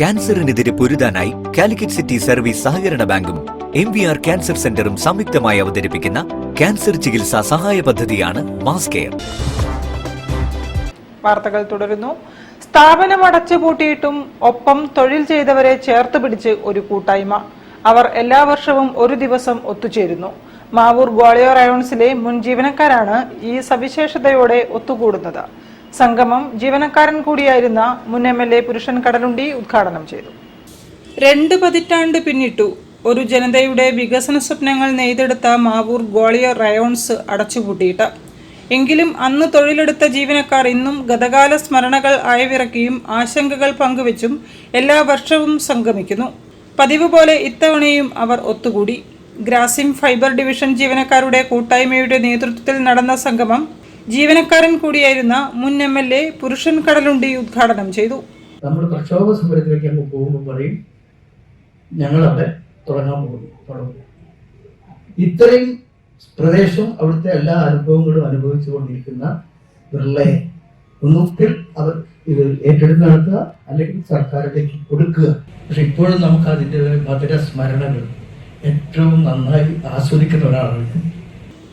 ക്യാൻസറിനെതിരെ പൊരുതാനായി Calicut city service സഹകരണ ബാങ്കും MVR cancer സെന്ററും സംയുക്തമായി അവതരിപ്പിക്കുന്ന ക്യാൻസർ ചികിത്സാ സഹായ പദ്ധതിയാണ് മാസ് കെയർ. വാർത്തകൾ തുടരുന്നു. സ്ഥാപനം അടച്ചുപൂട്ടിയിട്ടും ഒപ്പം തൊഴിൽ ചെയ്തവരെ ചേർത്ത് പിടിച്ച് ഒരു കൂട്ടായ്മ. അവർ എല്ലാ വർഷവും ഒരു ദിവസം ഒത്തുചേരുന്നു. മാവൂർ ഗ്വാളിയോർ റയോൺസിലെ മുൻ ജീവനക്കാരാണ് ഈ സവിശേഷതയോടെ ഒത്തുകൂടുന്നത്. സംഗമം ജീവനക്കാരൻ കൂടിയായിരുന്ന മുൻ MLA പുരുഷൻ കടലുണ്ടി ഉദ്ഘാടനം ചെയ്തു. 2 പതിറ്റാണ്ട് പിന്നിട്ടു ഒരു ജനതയുടെ വികസന സ്വപ്നങ്ങൾ നെയ്തെടുത്ത മാവൂർ ഗ്വാളിയോർ റയോൺസ് അടച്ചുപൂട്ടിയിട്ട്. എങ്കിലും അന്ന് തൊഴിലെടുത്ത ജീവനക്കാർ ഇന്നും ഗതകാല സ്മരണകൾ അയവിറക്കിയും ആശങ്കകൾ പങ്കുവച്ചും എല്ലാ വർഷവും സംഗമിക്കുന്നു. പതിവ് പോലെ ഇത്തവണയും അവർ ഒത്തുകൂടി. ഗ്രാസിം ഫൈബർ ഡിവിഷൻ ജീവനക്കാരുടെ കൂട്ടായ്മയുടെ നേതൃത്വത്തിൽ നടന്ന സംഗമം ജീവനക്കാരൻ കൂടിയായിരുന്ന മുൻ MLA പുരുഷൻ കടലുണ്ടി ഉദ്ഘാടനം ചെയ്തു. നമ്മൾ പ്രക്ഷോഭ സമരത്തിലേക്ക് അങ്ങ് പോകുമ്പോൾ പറയും ഞങ്ങളവിടെ തുടങ്ങാൻ തുടങ്ങും. ഇത്രയും പ്രദേശം അവിടുത്തെ എല്ലാ അനുഭവങ്ങളും അനുഭവിച്ചുകൊണ്ടിരിക്കുന്ന ബിർളയെ ഒന്നുകിൽ അവർ ഇത് ഏറ്റെടുത്ത് നടത്തുക അല്ലെങ്കിൽ സർക്കാരിലേക്ക് കൊടുക്കുക. പക്ഷെ ഇപ്പോഴും നമുക്ക് അതിൻ്റെ മധുര സ്മരണകൾ ഏറ്റവും നന്നായി ആസ്വദിക്കുന്ന ഒരാളാണ്.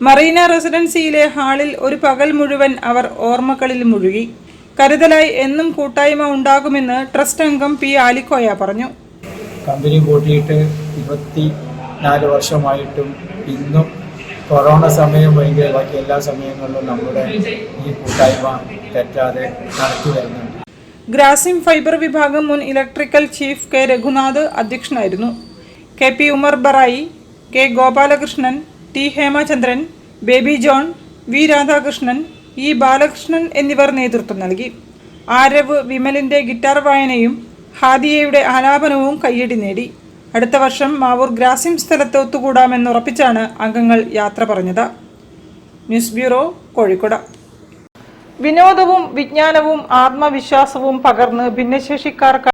മറീന റെസിഡൻസിയിലെ ഹാളിൽ ഒരു പകൽ മുഴുവൻ അവർ ഓർമ്മകളിൽ മുഴുകി. കരുതലായി എന്നും കൂട്ടായ്മ ഉണ്ടാകുമെന്ന് ട്രസ്റ്റ് അംഗം P. ആലിക്കോയ പറഞ്ഞു. കമ്പനി കൂട്ടിയിട്ട് 24 വർഷമായിട്ടും ഇന്നും കൊറോണ സമയം ഒഴികെ ബാക്കി എല്ലാ സമയങ്ങളിലും നമ്മുടെ ഈ കൂട്ടായ്മ തെറ്റാതെ നടത്തി വരുന്നുണ്ട്. ഗ്രാസിം ഫൈബർ വിഭാഗം മുൻ ഇലക്ട്രിക്കൽ ചീഫ് K. രഘുനാഥ് അധ്യക്ഷനായിരുന്നു. KP Umar Barai, K. Gopalakrishnan, T. Hemachandran, baby John, V. Radhakrishnan, E. Balakrishnan എന്നിവർ നേതൃത്വം നൽകി. ആരവ് വിമലിന്റെ ഗിറ്റാർ വായനയും ഹാദിയയുടെ ആലാപനവും കയ്യടി നേടി. അടുത്ത വർഷം മാവൂർ ഗ്രാസിം സ്ഥലത്ത് ഒത്തുകൂടാമെന്നുറപ്പിച്ചാണ് അംഗങ്ങൾ യാത്ര പറഞ്ഞത്. News bureau, Kozhikode. വിനോദവും വിജ്ഞാനവും ആത്മവിശ്വാസവും പകർന്ന് ഭിന്നശേഷിക്കാർക്ക്